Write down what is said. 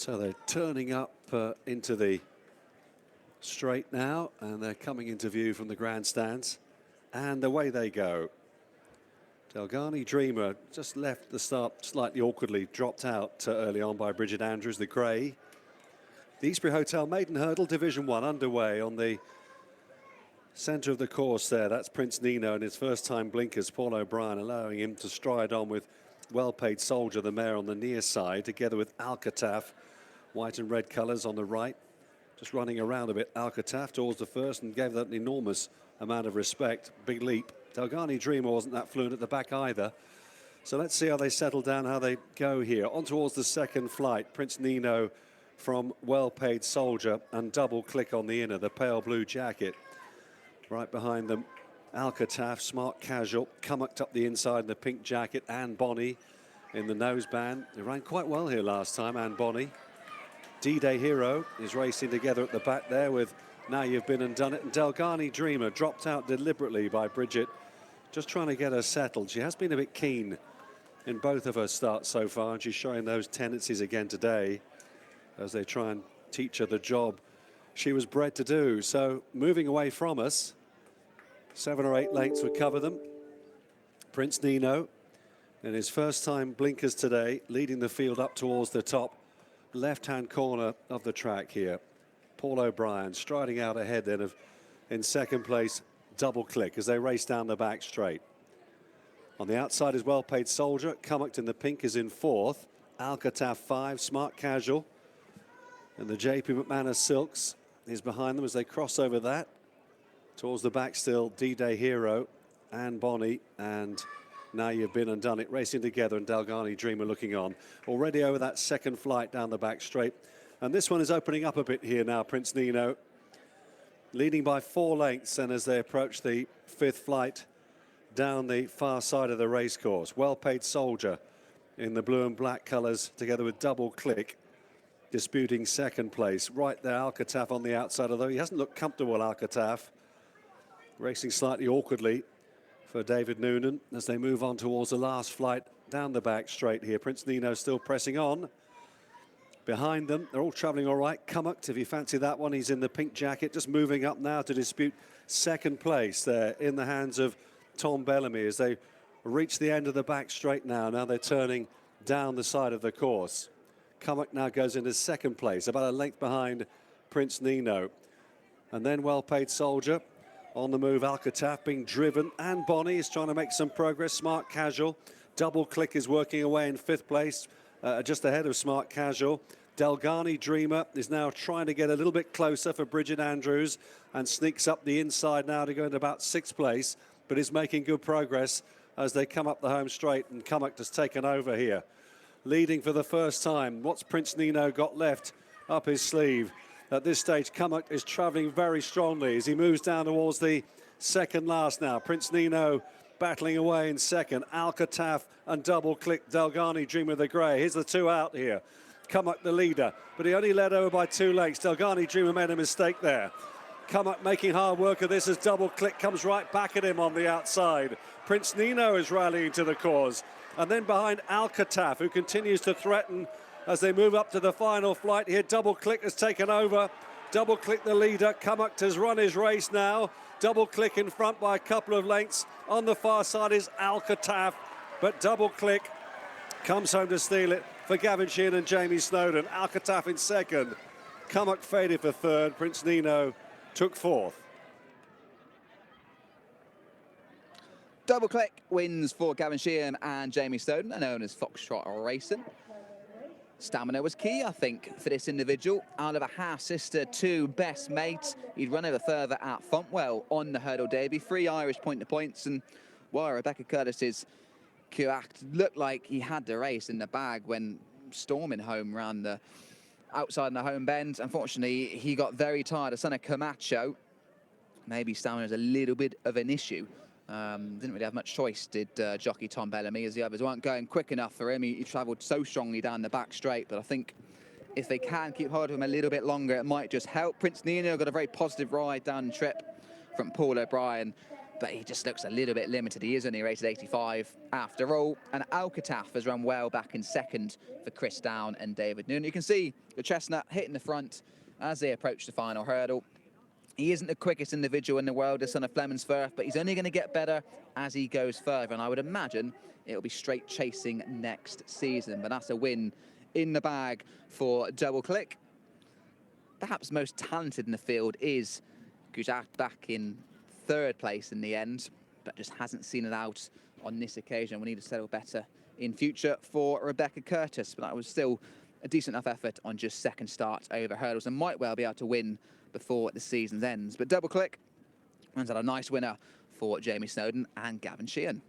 So they're turning up into the straight now, and they're coming into view from the grandstands, and away they go. Delgani Dreamer just left the start slightly awkwardly, dropped out early on by Bridget Andrews, the grey. The Eastbury Hotel Maiden Hurdle Division 1 underway on the centre of the course there. That's Prince Nino and his first time blinkers, Paul O'Brien, allowing him to stride on with Well-Paid Soldier, the mare, on the near side, together with Alcataf, white and red colours on the right. Just running around a bit, Alcataf towards the first, and gave that an enormous amount of respect. Big leap. Delgani Dreamer wasn't that fluent at the back either. So let's see how they settle down, how they go here. On towards the second flight, Prince Nino from Well-Paid Soldier and Double Click on the inner, the pale blue jacket. Right behind them, Alcataf, Smart Casual, Cummocked up the inside in the pink jacket, Anne Bonny in the noseband. They ran quite well here last time, Anne Bonny. D-Day Hero is racing together at the back there with Now You've Been and Done It. And Delgani Dreamer dropped out deliberately by Bridget, just trying to get her settled. She has been a bit keen in both of her starts so far, and she's showing those tendencies again today as they try and teach her the job she was bred to do. So moving away from us, 7 or 8 lengths would cover them. Prince Nino in his first time blinkers today, leading the field up towards the top left-hand corner of the track here. Paul O'Brien striding out ahead then of, in second place, Double Click as they race down the back straight. On the outside is Well-Paid Soldier. Cummocked in the pink is in fourth. Alcataf 5, Smart Casual. And the JP McManus Silks is behind them as they cross over that. Towards the back still, D-Day Hero, Anne Bonny, and Now You've Been and Done It, racing together, and Delgani Dreamer looking on. Already over that second flight down the back straight. And this one is opening up a bit here now, Prince Nino. Leading by 4 lengths, and as they approach the fifth flight down the far side of the racecourse. Well-Paid Soldier in the blue and black colours, together with Double Click, disputing second place. Right there, Alcataf on the outside, although he hasn't looked comfortable, Alcataf. Racing slightly awkwardly for David Noonan as they move on towards the last flight down the back straight here. Prince Nino still pressing on. Behind them, they're all travelling all right. Cummocked, if you fancy that one, he's in the pink jacket, just moving up now to dispute second place there in the hands of Tom Bellamy as they reach the end of the back straight now. Now they're turning down the side of the course. Cummock now goes into second place, about a length behind Prince Nino. And then Well-Paid Soldier. On the move, Alcataf being driven. Anne Bonny is trying to make some progress. Smart Casual. Double Click is working away in fifth place, just ahead of Smart Casual. Delgani Dreamer is now trying to get a little bit closer for Bridget Andrews and sneaks up the inside now to go into about sixth place, but is making good progress as they come up the home straight, and Cummock has taken over here. Leading for the first time. What's Prince Nino got left up his sleeve? At this stage, Cummock is travelling very strongly as he moves down towards the second last now. Prince Nino battling away in second. Alcataf and Double Click, Delgani Dreamer the grey. Here's the two out here. Cummock the leader, but he only led over by 2 lengths. Delgani Dreamer made a mistake there. Cummock making hard work of this as Double Click comes right back at him on the outside. Prince Nino is rallying to the cause. And then behind Alcataf, who continues to threaten as they move up to the final flight here. Double Click has taken over. Double Click the leader. Cummock has run his race now. Double Click in front by a couple of lengths. On the far side is Alcataf, but Double Click comes home to steal it for Gavin Sheehan and Jamie Snowden. Alcataf in second. Cummock faded for third. Prince Nino took fourth. Double Click wins for Gavin Sheehan and Jamie Snowden, known as Foxtrot Racing. Stamina was key, I think, for this individual. Out of a half-sister, 2 best mates. He'd run over further at Fontwell on the hurdle debut. 3 Irish point-to-points, and while Rebecca Curtis's Kuak looked like he had the race in the bag when storming home around the outside in the home bend. Unfortunately, he got very tired. A son of Camacho. Maybe stamina is a little bit of an issue. Didn't really have much choice, did jockey Tom Bellamy, as the others weren't going quick enough for him. He travelled so strongly down the back straight, but I think if they can keep hold of him a little bit longer, it might just help. Prince Nino got a very positive ride down the trip from Paul O'Brien. but he just looks a little bit limited. He is only rated 85 after all. And Alcataf has run well back in second for Chris Down and David Noonan. You can see the Chestnut hitting the front as they approach the final hurdle. He isn't the quickest individual in the world, the son of Fleming's Firth, but he's only going to get better as he goes further. And I would imagine it'll be straight chasing next season. But that's a win in the bag for Double Click. Perhaps most talented in the field is Gujat, back in third place in the end, but just hasn't seen it out on this occasion. We need to settle better in future for Rebecca Curtis, but that was still a decent enough effort on just second start over hurdles and might well be able to win before the season ends. But Double Click runs out a nice winner for Jamie Snowden and Gavin Sheehan.